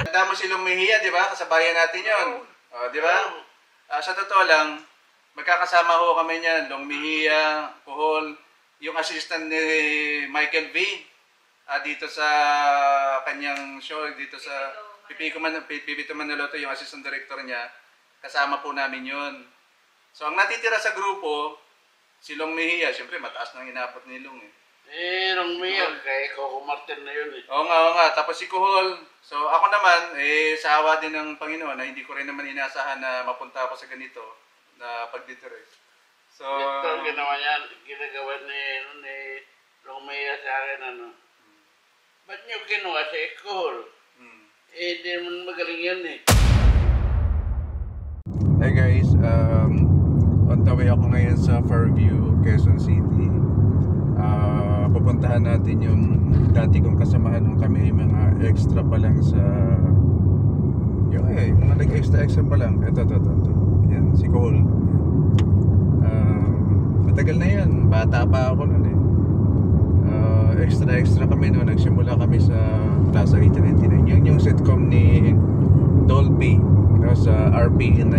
Tanda mo si Lumihiya, di ba? Kasabayan natin yun. O, di ba? Sa totoo lang, magkakasama ho kami niyan. Lumihiya, Kuhol, yung assistant ni Michael V. Dito sa kanyang show, dito sa Pipito Manaloto, yung assistant director niya. Kasama po namin yun. So, ang natitira sa grupo, si Long Mejia, siyempre mataas nang inabot ni Long eh. Long Mejia, kay Coco Martin na yun eh. Oo nga. Tapos si Kuhol. So, ako naman, sa awa din ng Panginoon, na hindi ko rin naman inaasahan na mapunta ako sa ganito, na pagdidirect. So, ito ginawa niya, ginagawa ni Long Mejia sa akin, ano. Ba't niyo kinuha si Cohol? Hindi naman magaling yan eh. Hey guys, on the way ako ngayon sa Fairview, Quezon City. Pupuntahan natin yung dati kong kasamahan nung kami mga extra pa lang sa yung mga nag-extra pa lang. Ito. Yan, si Cole. Matagal na yan, bata pa ako nun eh. Extra kami noon, nagsimula kami sa Plaza 1899. Yun yung sitcom ni Dolby, sa RPN9.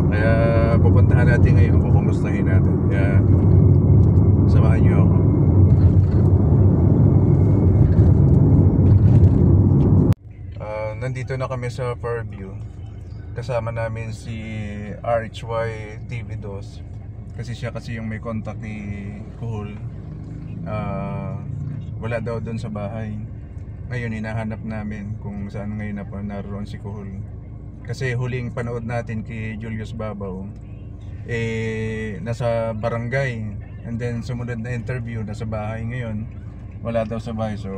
Kaya pupuntahan natin ngayon kung kumustahin natin. Kaya samahan niyo ako. Nandito na kami sa Fairview. Kasama namin si RHY TV2 kasi siya yung may contact ni Kuhol. Wala daw doon sa bahay. Ngayon hinahanap namin kung saan ngayon naroon si Kuhol. Kasi huling panood natin kay Julius Babaw, nasa barangay. And then sumunod na interview, nasa bahay ngayon. Wala daw sa bahay, so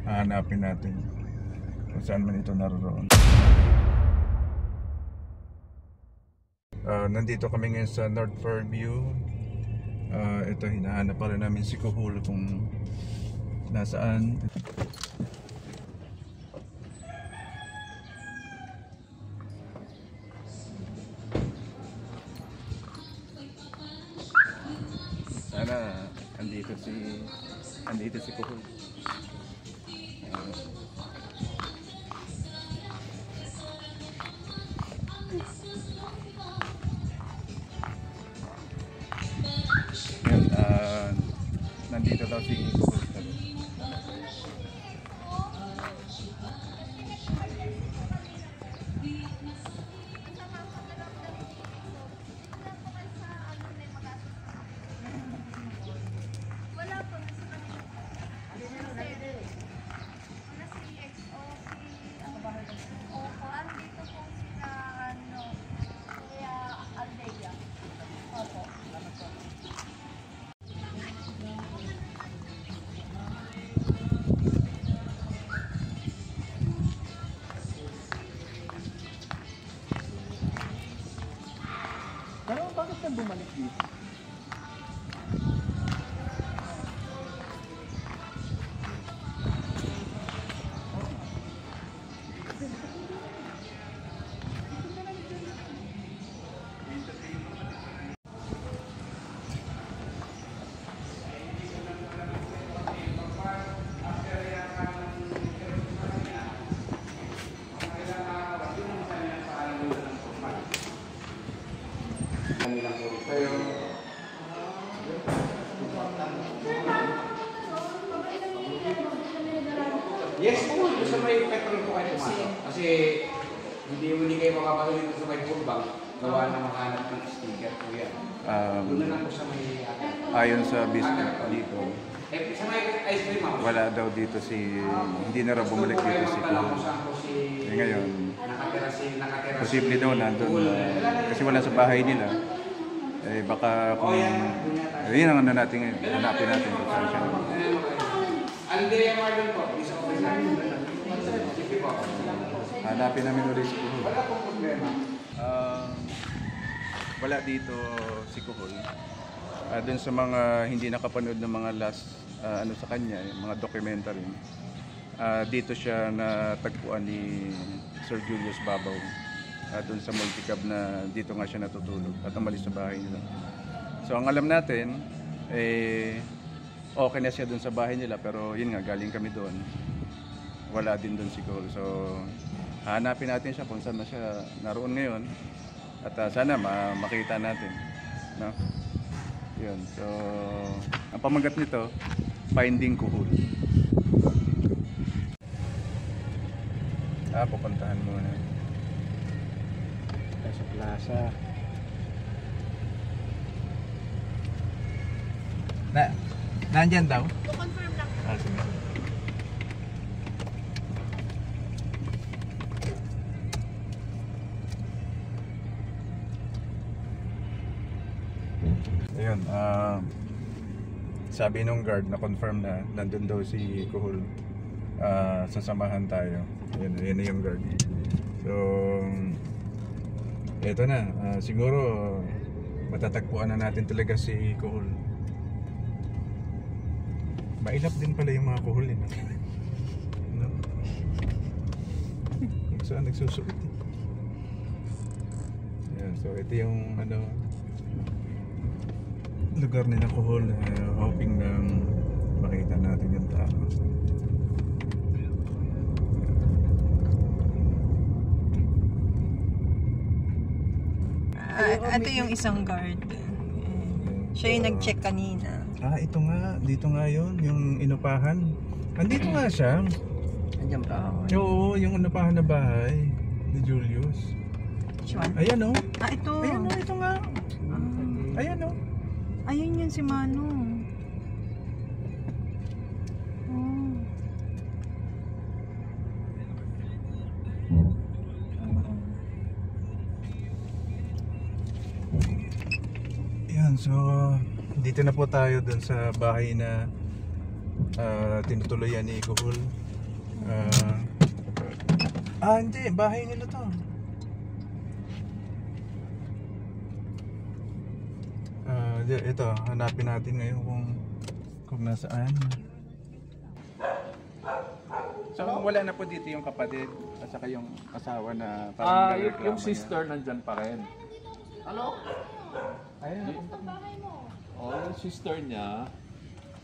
hahanapin natin kung saan man ito naroon. Nandito kami ngayon sa North Fairview. Ito, hinahanap pa rin namin si Kuhol kung nasaan. Sana andito si Kuhol. Nandito daw si Kuhol. Pero bakit ka bumalik dito? Yes po, sa may petrol po kayo pumasok. Kasi hindi kayo makapasok dito sa may food bank. Gawa na makahanap ng sticker po yan. Doon na lang po sa may Ayon sa business dito, sa may ice cream house. wala daw dito hindi na raw bumalik dito si Kuhol. Ngayon, nakatira posible daw nandun kasi wala sa bahay nila. Baka kung yun ang natin ngayon, hanapin natin kung saan siya. Aldea Marlon po, isa ko sa sige po. Hanapin namin ulit si Kuhol. Wala pong problema. Wala dito si Kuhol. Dun sa mga hindi nakapanood ng mga last sa kanya, yung mga documentary, dito siya natagpuan ni Sir Julius Babaw. Dun sa multicab na dito nga siya natutulog at umalis sa bahay nila. So ang alam natin, okay na siya dun sa bahay nila, pero yun nga, galing kami doon. Wala din doon si Kuhol. So, hanapin natin siya kung saan na siya naroon ngayon. At sana makita natin. No? Yun. So, ang pamagat nito, Finding Kuhol. Pupuntahan muna. Sa plaza. Nandyan daw? confirm lang. Sige. Ayun, sabi nung guard na confirm na nandun daw si Kuhol. Sasamahan tayo. Yun na yung guard. So, eto na. Siguro, matatagpuan na natin talaga si Kuhol. Mailap din pala yung mga kuhol eh. No? Kung saan nagsusuot eh. Ayan, so ito yung lugar nila kuhol. Hoping na makita natin yung tao. Ito yung isang guard. Siya yung nag-check kanina. Ito nga. Dito nga yun. Yung inupahan. Andito nga siya. Andiyan pa ako. Oo, yung inupahan na bahay ni Julius. Which one? Ayan o. Ito. Ayan o, ito nga. Ayan o. Ayun yun si Mano. Oh. Yan, so dito na po tayo dun sa bahay na tinutuluyan ni Kuhol. Hindi, bahay nila to. Ito, hanapin natin ngayon kung nasaan. So wala na po dito yung kapatid at saka yung asawa na parang yung sister nandyan pa rin. Ayun, Yung sister niya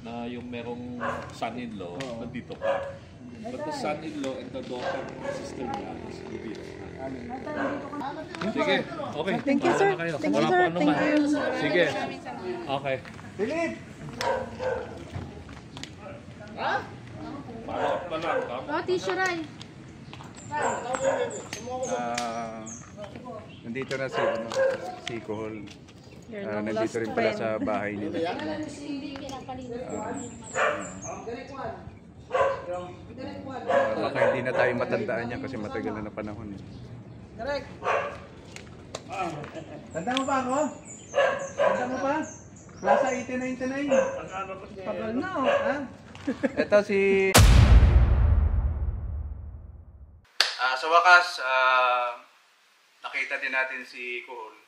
na yung merong son-in-law nandito pa. But the son-in-law and the daughter sister niya is here. Sige, okay. Thank you, sir. Bahala na kayo. Thank you, Wala sir. po ano Thank man. you. Sige. Okay. Philip! Follow up na lang. Tissue Ray. Nandito na si Kuhol. You're no Nandito lost rin pala friend. sa bahay nila. Baka hindi na tayo matandaan niya kasi matagal na panahon. Correct! Tanda mo ba ako? Tanda mo ba? Plaza 1899. Tagal na ha? Ito si... sa wakas, nakita din natin si Kuhol.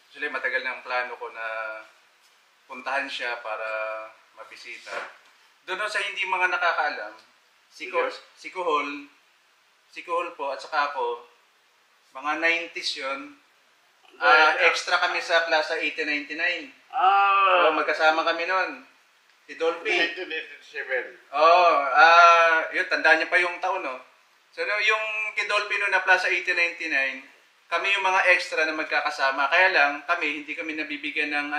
Actually, matagal na ang plano ko na puntahan siya para mabisita. Doon sa hindi mga nakakaalam, si Kuhol po at saka ako, mga 90s yun, extra kami sa Plaza 1899. Magkasama kami noon. Si Dolphy. 1987. Yun, tandaan niya pa yung taon, no? So, yung kay Dolphy noon na Plaza 1899, kami yung mga extra na magkakasama. Kaya lang, hindi kami nabibigyan ng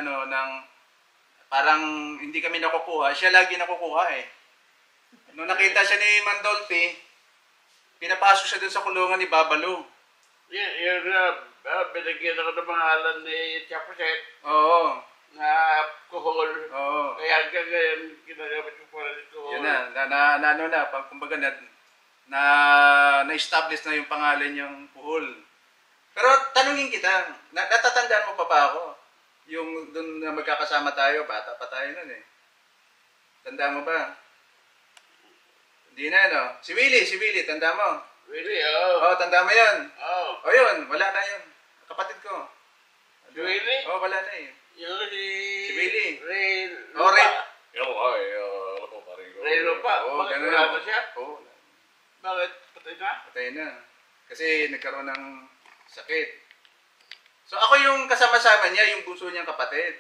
parang hindi kami nakukuha. Siya lagi nakukuha eh. Nung nakita siya ni Mandolfi, pinapasok siya dun sa kulungan ni Babalo. Yun binigyan ako ng pangalan ni Chapuset Oo. na Kuhol. Oo. Kaya hanggang ngayon, ginagamit ko pa rin Kuhol. Yun kumbaga na-establish na yung pangalan niyang Kuhol. Pero tanungin kita, natatandaan mo pa ba ako? Yung doon na magkakasama tayo, bata pa tayo nun eh. Tandaan mo ba? Hindi na, no? Si Willie, tanda mo? Really? Tanda mo yun? Yun, wala na yun. Kapatid ko. Si Willie? Wala na eh. Yung Si Willie. Ray Ray. Ray Lupa? Bakit ganun wala na. na siya? Bakit? Patay na? Patay na. Kasi nagkaroon ng sakit. So ako yung kasama-sama niya, yung bunso niyang kapatid.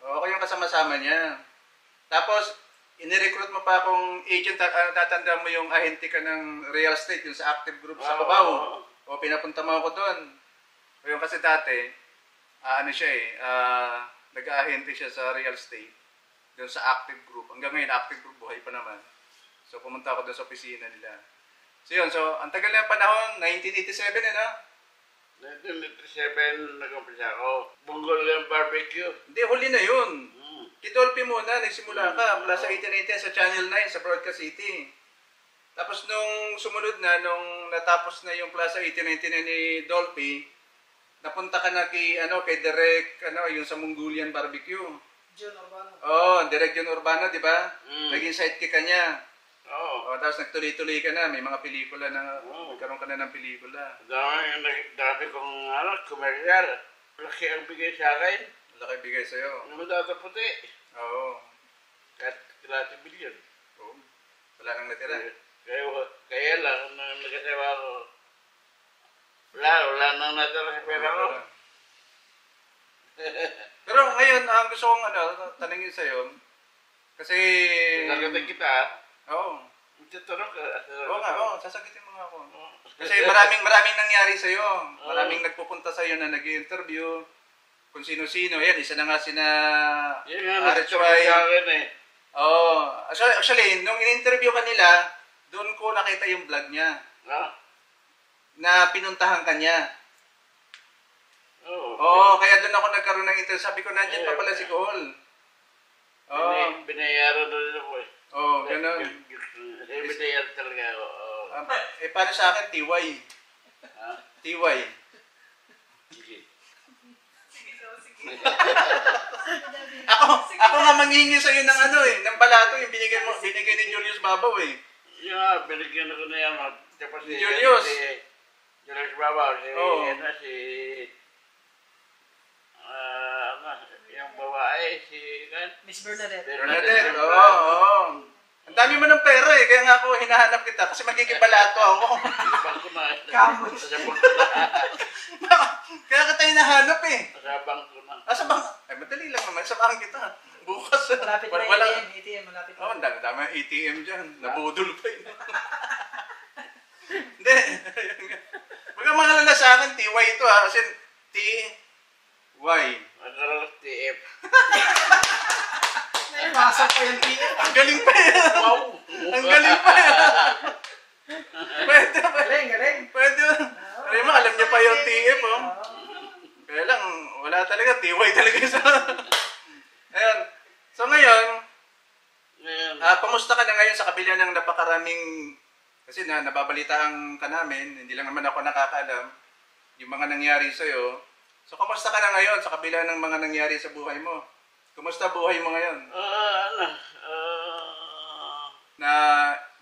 Ako yung kasama-sama niya. Tapos, inirecruit mo pa akong agent at tatanda mo yung ahente ka ng real estate, yung sa active group sa Cubao. O pinapunta mo ako doon. O yung kasi dati, ano siya nag-ahente siya sa real estate doon sa active group. Hanggang ngayon, active group, buhay pa naman. So pumunta ako doon sa opisina nila. So yun, so ang tagal na panahon, 1987 no? 1987 nag-umpisa ako. Mongolian barbecue. Hindi, huli na yun. Kidolphi muna, nagsimula ka mula sa 1818 sa Channel 9 sa Broadcast City. Tapos nung sumunod na, nung natapos na yung Plaza 1899 ni Dolphy, napunta ka na kay Direk, yung sa Mongolian barbecue. John Urbano. Direk John Urbano, di ba? Naging sidekick ka niya. Tapos nagtuloy-tuloy ka na, may mga pelikula na, nagkaroon ka na ng pelikula. Dami kong komersyal. Laki ang bigay sa akin. Laki bigay sa'yo. Yung madata puti. Oo. Kahit kilati bilyon. Oo. Wala nang natira. Kaya lang, nung nagkasawa ko, wala nang natira sa pera ko. Pero ngayon, ang gusto kong tanongin sa'yo, kasi... Nagkita kita, Oo. magtatanong ka. Oo nga, sasagutin mo nga ako. Kasi maraming nangyari sa'yo. Maraming nagpupunta sa'yo na nag-interview. Kung sino-sino. Yan, isa na nga sina... Yan nga, nagsasabi sa akin eh. Oo. Actually, nung in-interview ka nila, doon ko nakita yung vlog niya. Na pinuntahan ka niya. Oo, kaya doon ako nagkaroon ng interview. Sabi ko, nandiyan pa pala si Cole. Binayaran na rin ako eh. Oo, ganun. Binayaran talaga ako. Paano sa akin? TY. TY. Sige. Ako nga manghingi sa'yo ng ng balato, yung binigay ni Julius Babaw eh. Yeah, binigyan ako na yan. Tapos si Julius. Julius Babaw, yung babae, Miss Bernadette. Bernadette, oo. Ang dami mo ng pera eh, kaya nga ako hinahanap kita kasi magiging balato ako. Bangko na. Kamus. Sa bangko na. Kaya kita hinahanap eh. Sa bangko na. Sa bang? Ay, madali lang naman, samahan kita. Bukas. Malapit na ATM, malapit na. Oo, ang dami ng ATM dyan. Nabudol pa yun. Hindi. Huwag kang mangalala sa akin, TY ito ha. Kasi TY. Magkaroon TF. Pasok ko yung TF. Ang galing pa yan. Wow! Ang galing pa yan. Pwede. Galing. Pwede. Alam mo, alam niya pa yung TF oh. Kaya lang, wala talaga. TY talaga isa. Ayan. So ngayon, pamusta ka na ngayon sa kabila ng napakaraming, kasi nababalitaan ka namin, hindi lang naman ako nakakaalam, yung mga nangyari sa'yo. So, kamusta ka na ngayon sa kabila ng mga nangyari sa buhay mo? Kumusta buhay mo ngayon? Na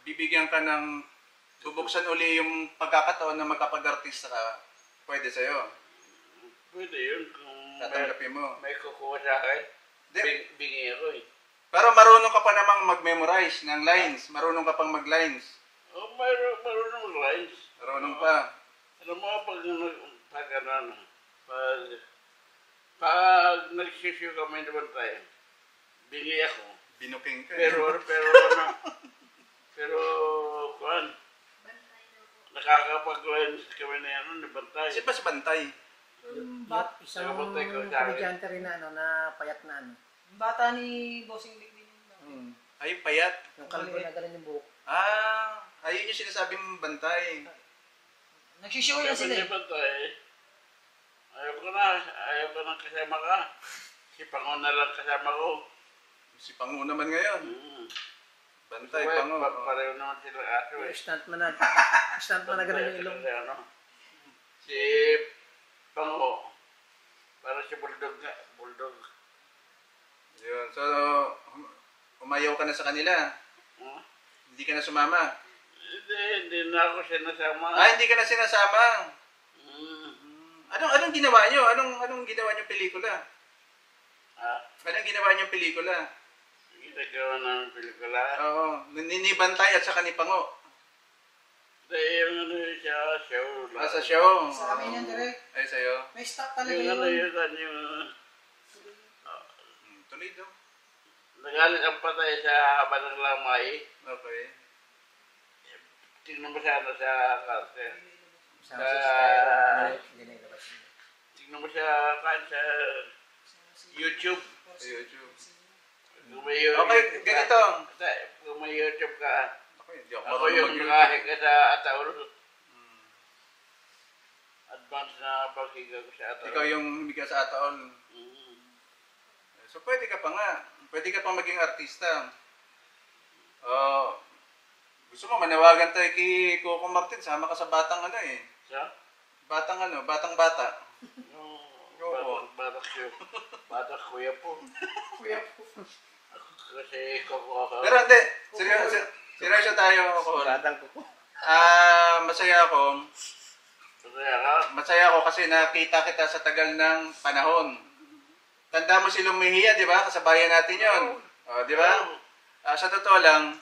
bibigyan ka ng bubuksan uli yung pagkakataon na magkapag-artista ka, pwede sa'yo. Pwede yun kung Tatanggapin mo. may kukuha sa akin. Bingi ako eh. Pero marunong ka pa namang mag-memorize ng lines. Marunong ka pang mag-lines. Marunong lines. Marunong pa. Alam mo, pag nagsisyo kami naman tayo, bingi ako. Binuking ka. Pero, kuhan, nakakapag-lines kami na yan, nabantay. Kasi pa si Bantay. Isang Nabantay ko sa akin. komedyante rin na payat na Bata ni Bossing Big din yun. Ay, payat. Yung kalbo na ganun yung buhok. Ayun yung sinasabing Bantay. Nagsishow na sila eh. Bantay, ayaw ko na kasama ka. Si Pango na lang kasama ko. Si Pango naman ngayon. Bantay, Pango. Pareho naman sila aso eh. Stuntman na ganun yung ilong. Si Pango, para si Bulldog. Yun. So, umayaw ka na sa kanila. Hindi ka na sumama. Hindi na ako sinasama. Hindi ka na sinasama. Anong ginawa nyo? Anong ginawa nyo pelikula? Anong ginawa nyo pelikula? Ginagawa namin pelikula. Oo. Ni Bantay at saka ni Pango. Yung siya, show. Sa show. Sa amin yan, direct. Ay, sa'yo. May stock talaga Yung yun. yung Tuloy daw. nagalit ang patay sa haba ng lamay. Okay. Tingnan mo sana sa karte. Sa tayo, ginilabas niya. Tingnan mo sa YouTube. Sa YouTube. Kung may YouTube Okay, ganito. Kung may YouTube ka, Okay, hindi ako ako marunong yung mag-YouTube. nakahe ka sa Ataur. Advance na paghiga ko sa Ataur. Ikaw yung humiga sa Ataol. So pwede ka pa nga. Pwede ka pa maging artista. Gusto mo, manawagan tayo kay Coco Martin. Sama ka sa batang ano eh. Sa? Batang ano, batang bata. Oo. Batak kuya po. Kuya po. Kasi ako. Pero hindi, seryoso tayo, Col. Batang ko. Masaya ako. Kaya ka? Masaya ako kasi nakita kita sa tagal ng panahon. Tanda mo si Lumihiya, di ba? Kasabayan natin yon. Di ba? Sa totoo lang,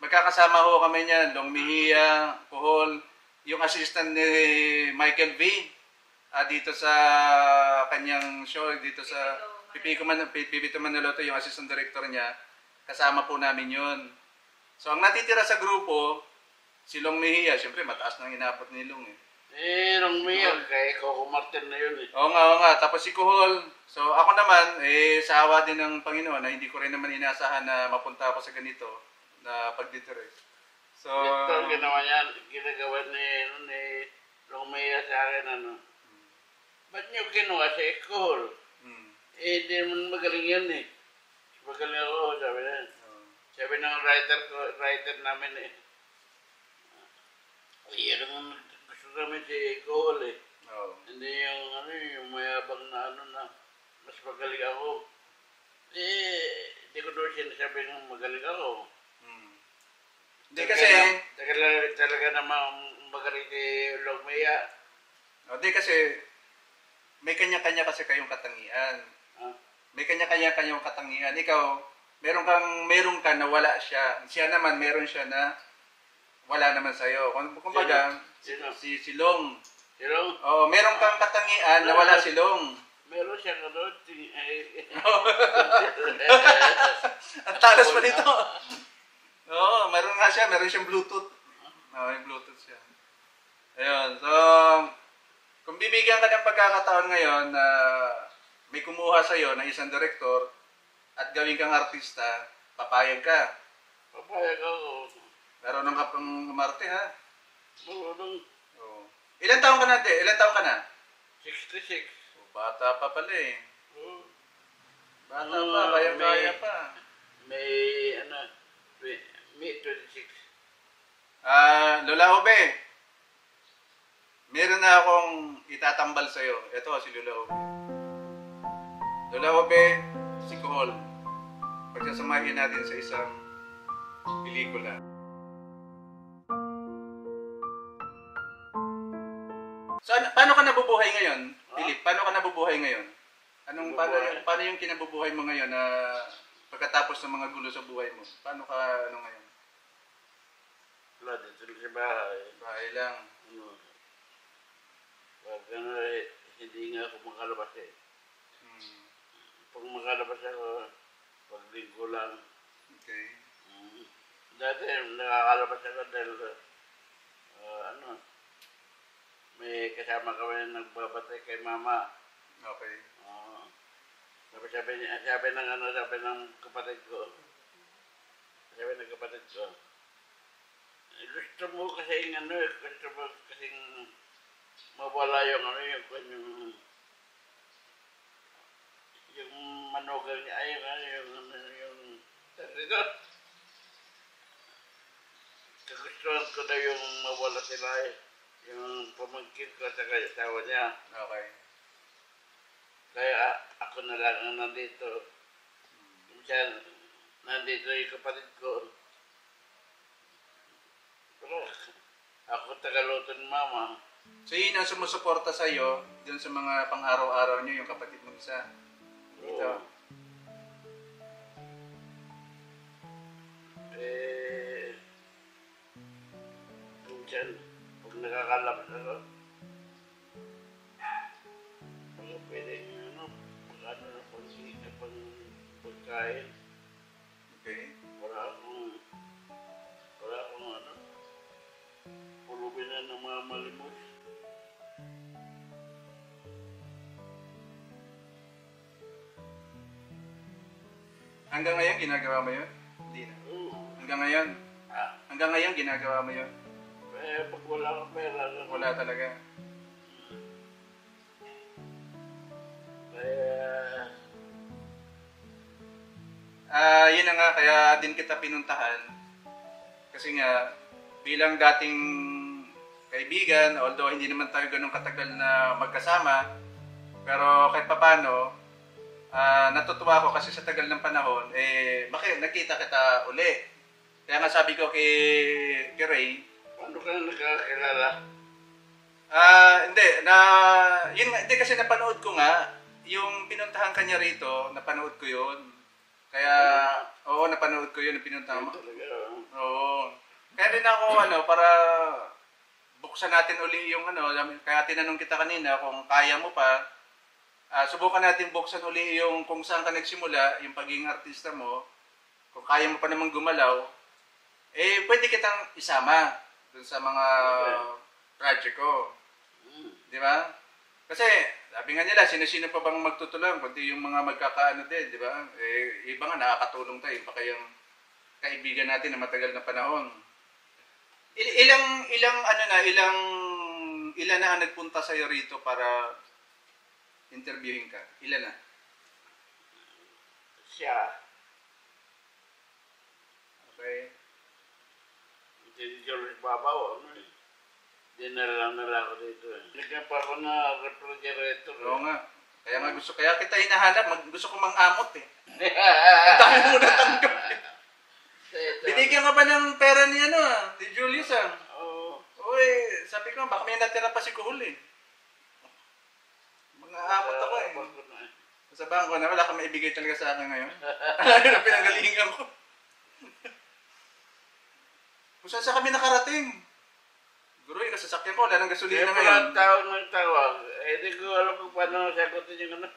magkakasama ho kami niyan. Lumihiya, Kuhol, yung assistant ni Michael V. Dito sa kanyang show, dito sa Pipito Manaloto, yung assistant director niya. Kasama po namin yun. So, ang natitira sa grupo, si Long Mejia, siyempre mataas nang inabot ni Long eh. Nung Mia, kay Coco Martin na yun eh. Oo nga. Tapos si Kuhol. So ako naman, sa awa din ng Panginoon na hindi ko rin naman inaasahan na mapunta ako sa ganito na pagdidirect. So, Ito, ginawa niya, ginagawa ni Long Mia sa akin, ba't niyo kinuha sa school? Di naman magaling yan eh. Magaling ako, sabi na. Sabi ng writer namin eh. Yan ang gusto namin si Kuhol eh. Hindi yung mayabang na na mas magaling ako. Hindi ko doon sinasabi ng magaling ako. Hindi kasi, Talaga namang magaling si Long Mia. hindi kasi, may kanya-kanya kasi kayong katangian. May kanya-kanya kayong katangian. Ikaw, meron ka na wala siya. Siya naman, meron siya na wala naman sa'yo. Kumbaga, Sino? si Long. Si Long? Oo, meron kang katangian na wala si Long. Meron siya ka doon. Ang talas pa nito. Oo, meron nga siya. Meron siyang Bluetooth. Oo, yung Bluetooth siya. Ayun. So, kung bibigyan ka ng pagkakataon ngayon na may kumuha sa'yo na isang director at gawin kang artista, papayag ka. Papayag ako. Marunong ka pang umarte, ha? Marunong. Oo. Ilan taon ka na, de? Ilan taon ka na? 66. Bata pa pala eh. Oo. Bata pa, kaya-kaya pa. May, May 26. Lola Obe, meron na akong itatambal sa'yo. Ito, si Lola Obe. Lola Obe, si Kuhol. Pagsasamahin natin sa isang pelikula. So, paano ka nabubuhay ngayon? Philip, paano ka nabubuhay ngayon? Paano yung kinabubuhay mo ngayon na pagkatapos ng mga gulo sa buhay mo? Paano ka ngayon? Wala, dito sa bahay. Bahay lang. Pag hindi nga ako makalabas eh. Hmm. Pag makalabas ako, pag linggo lang. Okay. Dati nakakalabas ako dahil may kasama kami na nagbabatay kay mama. Okay. Sabi ng kapatid ko. Sabi ng kapatid ko. Gusto mo kasing mawala yung yung manugal niya, yung dito. Kagustuhan ko na yung mawala sila yung pamangkin ko sa asawa niya. Okay. Kaya ako na lang ang nandito. Minsan, nandito yung kapatid ko. Pero ako tagaluto ni mama. So yun ang sumusuporta sa iyo dun sa mga pang-araw-araw niyo, yung kapatid mo isa. Dito. Minsan, pag nakakalabas ako, pwede pag na pagkain. Okay. Wala akong ano, pulubin na ng mga malimos. Hanggang ngayon, ginagawa mo yun? Hindi na. Hanggang ngayon? Hanggang ngayon, ginagawa mo yun? Pag wala kang pera, Wala talaga. Yun na nga, kaya din kita pinuntahan. Kasi nga, bilang dating kaibigan, although hindi naman tayo ganun katagal na magkasama, pero kahit papano, natutuwa ako kasi sa tagal ng panahon, bakit nakita kita uli. Kaya nga sabi ko kay Ray, paano ka nakakilala? Hindi kasi napanood ko nga, yung pinuntahan kanya rito, napanood ko yun. Kaya, oo, napanood ko yun, pinuntahan mo. Oo. Kaya din ako, para buksan natin uli yung kaya tinanong kita kanina kung kaya mo pa, subukan natin buksan uli yung kung saan ka nagsimula, yung pagiging artista mo, kung kaya mo pa namang gumalaw, pwede kitang isama dun sa mga project ko. Di ba? Kasi, sabi nga nila, sino-sino pa bang magtutulong, kundi yung mga magkakaano din, di ba? Iba nga, nakakatulong tayo, baka yung kaibigan natin na matagal na panahon. Ilan na ang nagpunta sa'yo rito para interviewin ka? Ilan na? Siya. Okay. Hindi George Babaw, dinala lang nila ako dito eh. Nagyan pa ako na refrigerator. Oo nga. Kaya kita hinahanap, gusto ko mang-amot eh. Ang dami mo natanggap eh. Binigyan ka ba ng pera ni ni Julius Oo. Uy, sabi ko, baka may natira pa si Kuhul eh. Mga-amot ako eh. Sa bangko na, wala kang maibigay talaga sa akin ngayon. Pinanggalingan ko. Kung saan kami nakarating. Guroy, kasasakyan ko, wala nang gasolina ngayon. Walang tawag ng tawag. Hindi ko alam kung paano sagutin yung ano.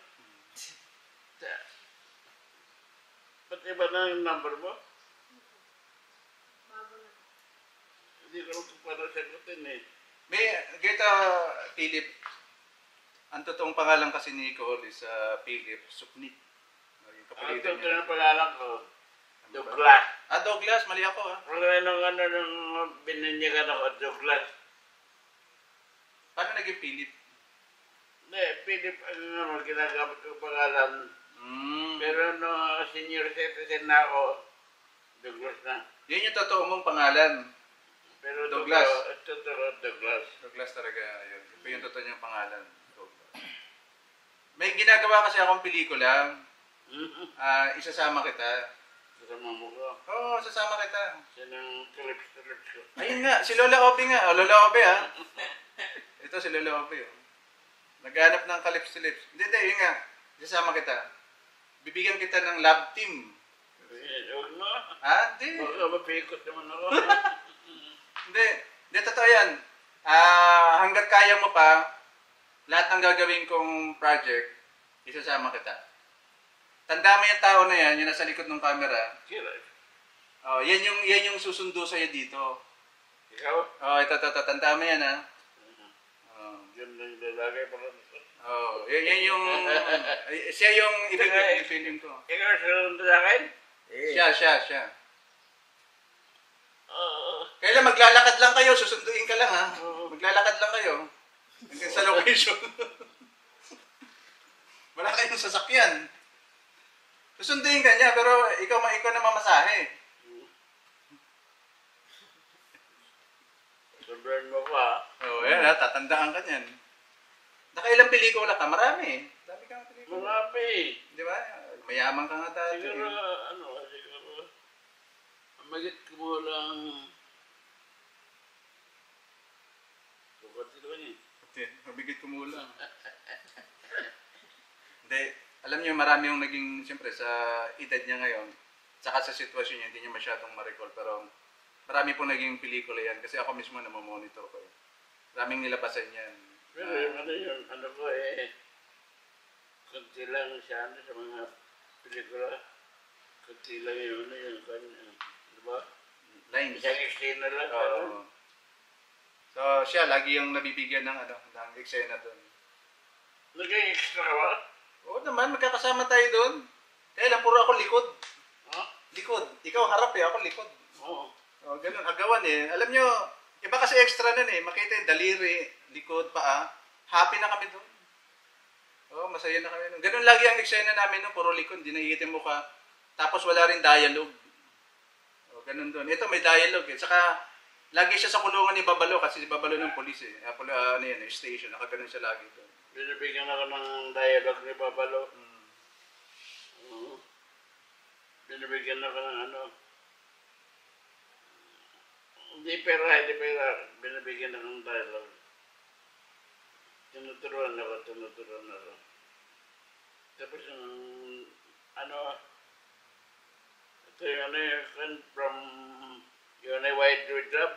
Ba't iba na yung number mo? Hindi ko alam kung paano sagutin eh. Kita, Philip, ang totoong pangalan kasi ni Nicole is Philip Supnit. Yung Ang kapalitan totoo niya. ng pangalan ko, Douglas. Douglas, mali ako Nung bininyagan ako, Douglas. Paano naging Philip? Hindi, Philip ang ginagamit ko pangalan. Pero nung senior citizen na ako, Douglas na. Yun yung totoo mong pangalan. Pero Douglas. Totoo, Douglas. Douglas talaga, yun. Ito yung totoo niyang pangalan. Douglas. May ginagawa kasi akong pelikula. Isasama kita. Kasama mo ko. Oo, sasama kita. Siya ng clips ko. Ayun nga, si Lola Obe nga. Lola Obe Ito si Lola Obe. Naghanap ng kalips-lips. Hindi, yun nga. Sasama kita. Bibigyan kita ng lab team. Huwag mo. Hindi. Baka mapikot naman ako. Hindi, totoo yan. Hanggat kaya mo pa, lahat ng gagawin kong project, isasama kita. Tanda mo yung tao na yan, yung nasa likod ng camera. Kira. Yan yung susundo sa'yo dito. Ikaw? Ito, tanda mo yan Yun lang yung lalagay para dito. Yan yung, siya yung i-feeling ko. Ikaw susunod sa akin? Siya. Kailan maglalakad lang kayo, susunduin ka lang Maglalakad lang kayo. Hanggang sa location. Wala kayong sasakyan. Susunduin ka niya, pero ikaw na mamasahe. Sunduin mo ka. Yan tatandaan ka niyan. Nakailang pelikula ka? Marami. Dami kang pelikula. Marami. Di ba? Mayaman ka nga tayo. Siguro, magit ko mo lang. Sukat ito niya. Mabigit ko mula. Hindi. Alam niyo, marami yung naging, siyempre, sa edad niya ngayon, saka sa sitwasyon niya, hindi niya masyadong ma-recall. Pero marami pong naging pelikula yan. Kasi ako mismo namamonitor ko. Maraming nilabasan yan. Pero yun, kunti lang siya sa mga pelikula. Kunti lang yun. lines. Isang eksena lang. Oo. So, siya lagi yung nabibigyan ng ng eksena doon. Naging extra ka ba? Oo naman, magkakasama tayo doon. Kaya lang, puro ako likod. Ha? Likod. Ikaw harap ako likod. Oo. Oh, ganun, agawan eh. Alam nyo, iba kasi extra nun eh. Makita yung daliri, likod, paa. Happy na kami doon. Oh, masaya na kami doon. Ganun lagi ang eksena namin, no? Puro likod, di nahihitin mo ka. Tapos wala rin dialogue. Oh, ganun doon. Ito may dialogue eh. Saka, lagi siya sa kulungan ni Babalo kasi si Babalo ng polis eh. Station. Nakaganon siya lagi doon. Binibigyan ako ng dialogue ni Babalo. Oo. Binibigyan ako ng hindi pera. Binibigyan ako ng dialogue. Tinuturuan ako. Tapos ito yung from yun ay White Road Club.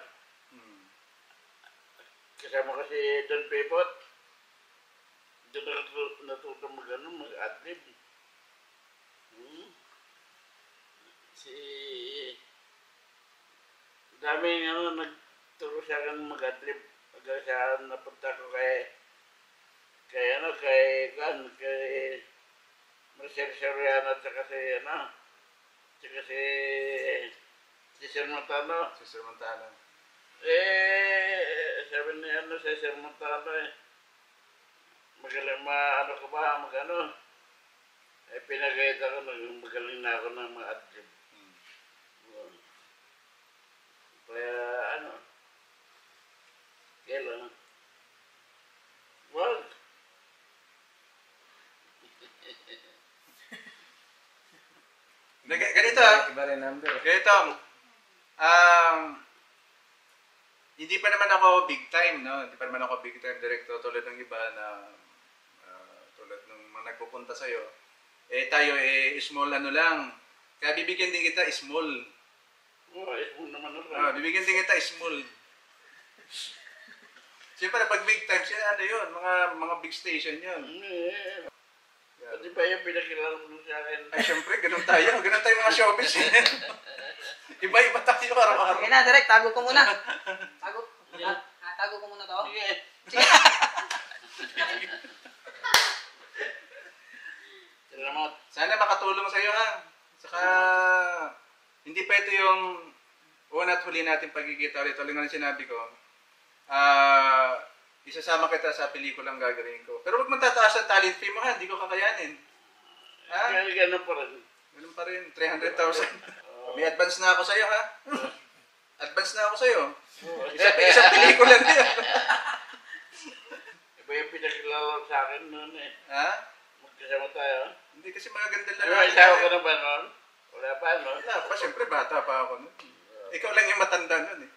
Kasama kasi Don Pepot. Doon natuto mag-adlib. Daming nagturo sa akin mag-adlib. Hanggang sa napunta ko kay Marcel Soriano at saka si Sir Montano. Si Sir Montano. Sabi niya si Sir Montano magaling pinagayad ako, magaling na ako ng mga adlib. Kaya kailan? Wag. Ganito Iba rin number. Ganito. Hindi pa naman ako big time, no? Hindi pa naman ako big time director tulad ng iba na tulad ng mga nagpupunta sa'yo. Tayo small lang. Kaya bibigyan din kita small. Small naman ako. Bibigyan din kita small. Siyempre, pag big time, yun? Mga big station yun. Pati ba yung pinakilala mo sa akin? Ay, siyempre, ganun tayo. Ganun tayo mga showbiz. Iba-iba tayo araw-araw. Okay na, direct. Tago ko muna. Tago ko muna to. Sige. Salamat. Sana makatulong sa'yo, ha? Saka, hindi pa ito yung una at huli natin pagkikita ulit. Tuloy nga sinabi ko. Isasama kita sa pelikulang gagawin ko. Pero huwag matataas ang talent fee mo, ha? Hindi ko kakayanin. Ha? Ganun pa rin. Ganun pa rin. 300,000. May advance na ako sa'yo, ha? Advance na ako sa'yo. Isang pelikula na yun. Iba yung pinakilala sa akin noon eh. Ha? Magkasama tayo. Hindi kasi magaganda lang. Diba, isawa ka na ba noon? Wala pa, no? Wala pa. Siyempre, bata pa ako nun. Ikaw lang yung matanda nun, eh.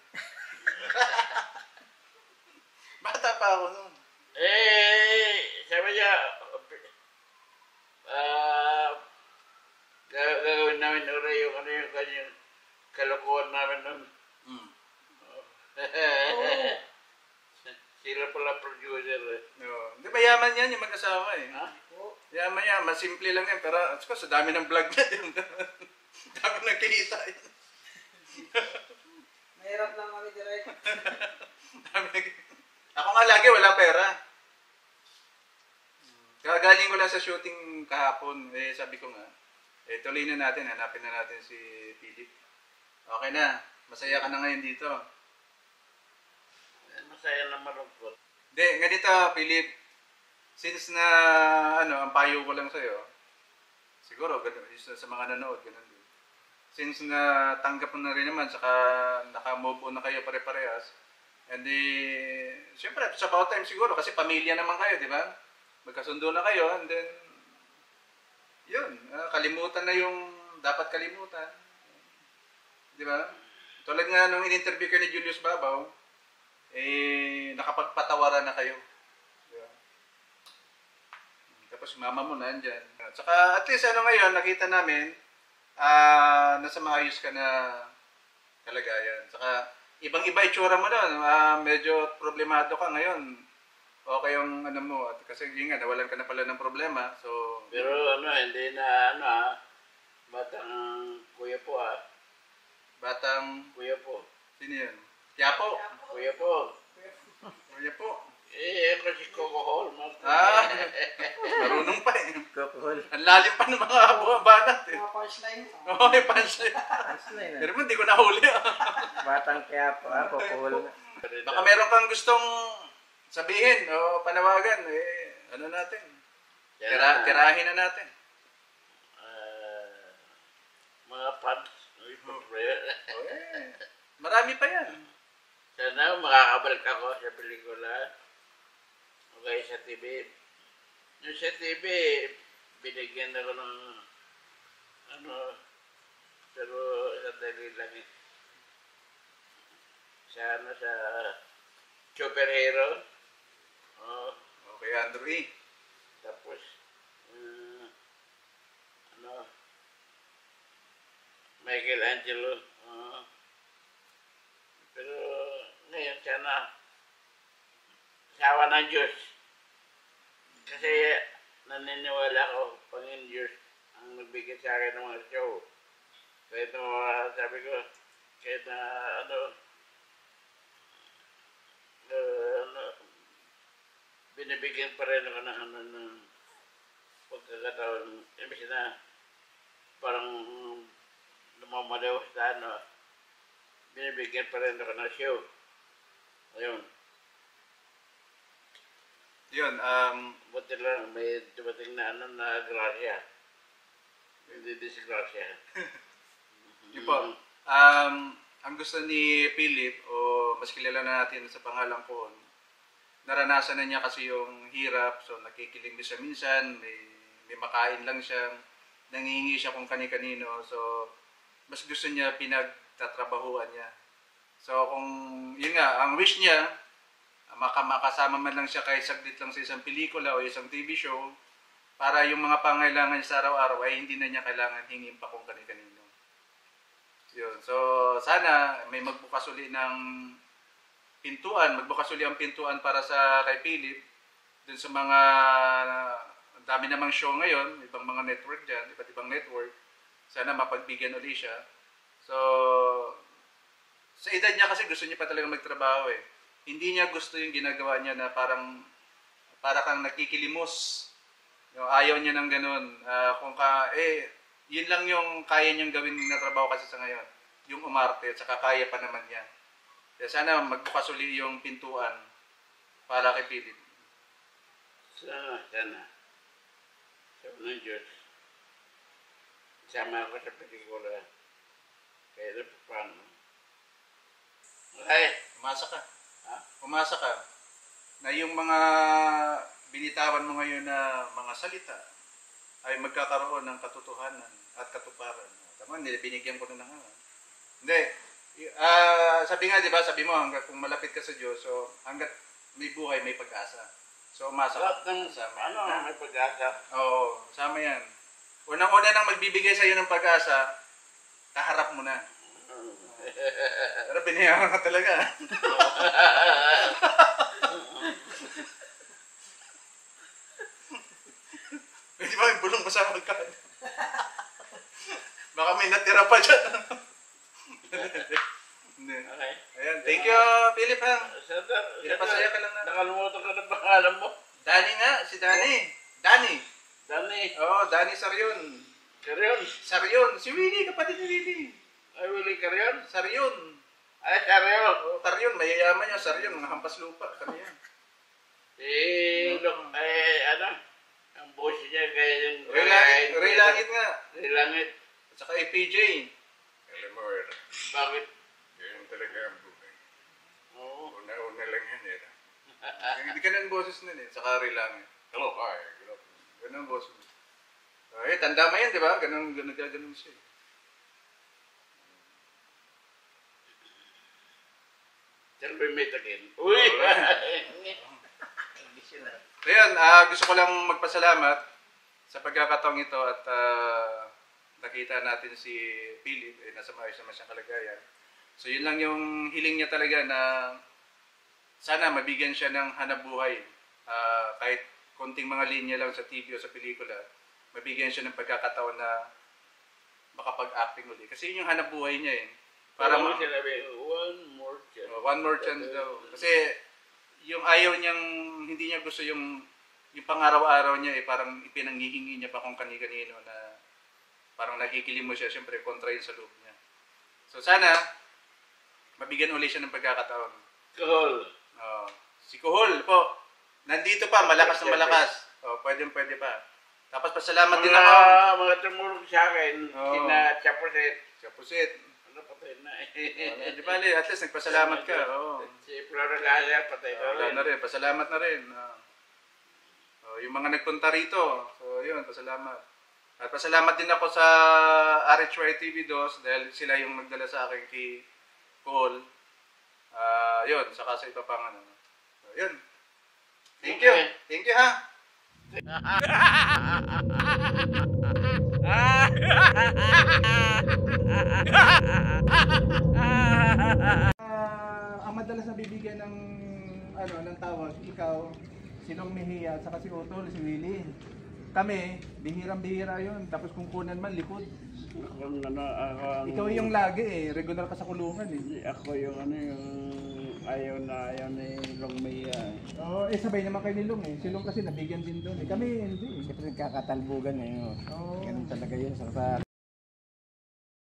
Bata pa ako nun. Sabi niya, gagawin namin ulit yung kanyang kalokohan namin nun. Sila pala producer eh. No. Hindi, mayaman yan yung mag-asawa eh. Ha? Mayaman, simple lang yan. Pero, sa dami ng vlog na yun. Dami ng kinita yun. Mahirap lang kami, direct. Ako nga lagi, wala pera. Kagaling ko lang sa shooting kahapon. Sabi ko nga, tuloy na natin, hanapin na natin si Philip. Okay na, masaya ka na ngayon dito. Masaya na malungkot. Hindi, ganito, Philip. Since na, ang payo ko lang sa'yo, siguro, ganun, sa mga nanood, ganun din. Since na tanggap mo na rin naman, saka naka-move on na kayo pare-parehas, and siyempre, sa about time siguro, kasi pamilya naman kayo, di ba? Magkasundo na kayo, and then, yun, kalimutan na yung dapat kalimutan. Di ba? Tulad nga nung in-interview ka ni Julius Babaw, nakapagpatawaran na kayo. Di ba? Tapos mama mo nandyan. Saka at least ngayon, nakita namin, nasa maayos ka na kalagayan. Saka ibang-iba itsura mo doon. Medyo problemado ka ngayon. Okay yung mo. At kasi yun nga, nawalan ka na pala ng problema. So, Pero hindi na batang kuya po bata Kuya po. Sino yun? Tiapo? Kuya po. Kuya po. Ako si Coco Hall. Ah, marunong pa eh. Alcohol. Ang lalim pa ng mga banat eh. Mga punchline. Oo, may punchline. Punchline Pero hindi ko nahuli ah. Batang kaya po. Alcohol. Baka meron kang gustong sabihin o panawagan, ano natin? Tirahin na natin. Mga fans. Marami pa yan. Sana makakabalik ako sa pelikula. Okay, sa TV. Yung sa TV, binigyan ako ng pero sa dali lang eh. Sa superhero. Okay, Andrew E. Tapos, Michelangelo. Pero ngayon sana sawa ng Diyos. Kasi naniniwala ko, Panginoon Diyos ang nagbigay sa akin ng mga show. Kahit na sabi ko, kahit na binibigyan pa rin ako ng pagkakataon. Imbis na parang lumamalaw sa binibigyan pa rin ako ng show. Ayun. Yun, Buti lang may dumating na na grasya. Hindi disgrasya. yun po. Ang gusto ni Philip, o mas kilala na natin sa pangalang Pohon, naranasan na niya kasi yung hirap, so nakikiling siya minsan, may makain lang siya, nangihingi siya kung kani-kanino, so mas gusto niya pinagtatrabahuan niya. So kung yun nga, ang wish niya, makasama man lang siya kahit saglit lang sa isang pelikula o isang TV show, para yung mga pangailangan niya sa araw-araw ay hindi na niya kailangan hingin pa kung kani-kanino. Yun. So sana may magbukas uli ng pintuan, magbukas uli ang pintuan para sa kay Philip dun sa mga ang dami namang show ngayon, ibang mga network dyan, iba't ibang network. Sana mapagbigyan uli siya. So sa edad niya kasi gusto niya pa talaga magtrabaho eh. Hindi niya gusto yung ginagawa niya na para kang nakikilimos. Yung ayaw niya ng ganun. Yun lang yung kaya niyang gawin na trabaho kasi sa ngayon. Yung umarte at saka kaya pa naman niya. Kaya sana magbukas uli yung pintuan para kay Philip. Sana. Sabi ng Diyos. Sama ako sa pelikula. Kaya na paano. Okay. Umasa ka. Ha? Umasa ka na yung mga binitawan mo ngayon na mga salita ay magkakaroon ng katotohanan at katuparan. Tama, binigyan ko na ng Hindi. Sabi nga, di ba, sabi mo, hanggat kung malapit ka sa Diyos, so hanggat may buhay, may pag-asa. So, umasa Lahat ka. ng Sama. may pag-asa. Oo, sama yan. Unang-una nang magbibigay sa iyo ng pag-asa, kaharap mo na. Pero binayaran ka talaga. Pwede ba yung bulong mo sa magkano? Baka may natira pa dyan. Hindi. Okay. Ayan, thank you, Philip ha. Pinapasaya ka lang natin. Nakalimutan ko ng pangalan mo. Danny nga, si Danny. Danny. Danny. Oo, Danny Sarion. Carrion. Sarion. Si Willie, kapatid ni Willie. Ay, Willie Carrion. Sarion. Ay, Carrion. Oo, Sarion. Mayayaman niya. Sarion, mga hampas lupa. Kami yan. Ang boss niya kaya yung... Ray Langit nga. Ray Langit. At saka APJ. Alam mo, Bakit? ganyan talaga ang buhay. Oo. Una-una lang yan, eh. Hindi ka ng boses nun eh. Saka Ray Langit. Hello, hi. Hello. Ganun ang boses mo. Tanda mo yan, di ba? Ganun siya. Shall we meet again? Uy! Ayan, gusto ko lang magpasalamat sa pagkakataong ito at nakita natin si Philip, nasa maayos naman siyang kalagayan. So yun lang yung hiling niya talaga na sana mabigyan siya ng hanapbuhay. Kahit konting mga linya lang sa TV o sa pelikula, mabigyan siya ng pagkakataon na makapag-acting ulit. Kasi yun yung hanapbuhay niya eh. Para Para mo sinabi, one more chance. one more chance daw. Kasi yung ayaw niyang, hindi niya gusto yung pang-araw-araw niya parang ipinanghihingi niya pa kung kani-kanino na parang nakikilim mo siya, siyempre kontra yun sa loob niya. So sana, mabigyan uli siya ng pagkakataon. Kuhol. Si Kuhol po, nandito pa, malakas na malakas. Pwede pa. Tapos pasalamat din ako. Mga tumulong sa akin, sina Chapusit. Ano patay na Di ba, at least nagpasalamat ka. Si Flora Gaya patay na rin. Na rin, pasalamat na rin. Yung mga nagpunta rito, so yun, pasalamat. At pasalamat din ako sa RHY TV 2 dahil sila yung nagdala sa akin kay Kuhol. Yun, saka sa iba pang ano. So, yun. Thank you. Thank you, ha. Ang madalas na bibigyan ng ng tawag, ikaw, si Long Mejia, at saka si Otol, si Willie. Kami, bihirang-bihira yun. Tapos kung kunan man, likod. Ikaw yung lagi regular ka sa kulungan Ako yung yung ayaw ni Long Mejia. Oo, sabay naman kayo ni Long Si Long kasi nabigyan din doon Kami hindi Siyempre nagkakatalbugan Oh. Ganun talaga yun. Sa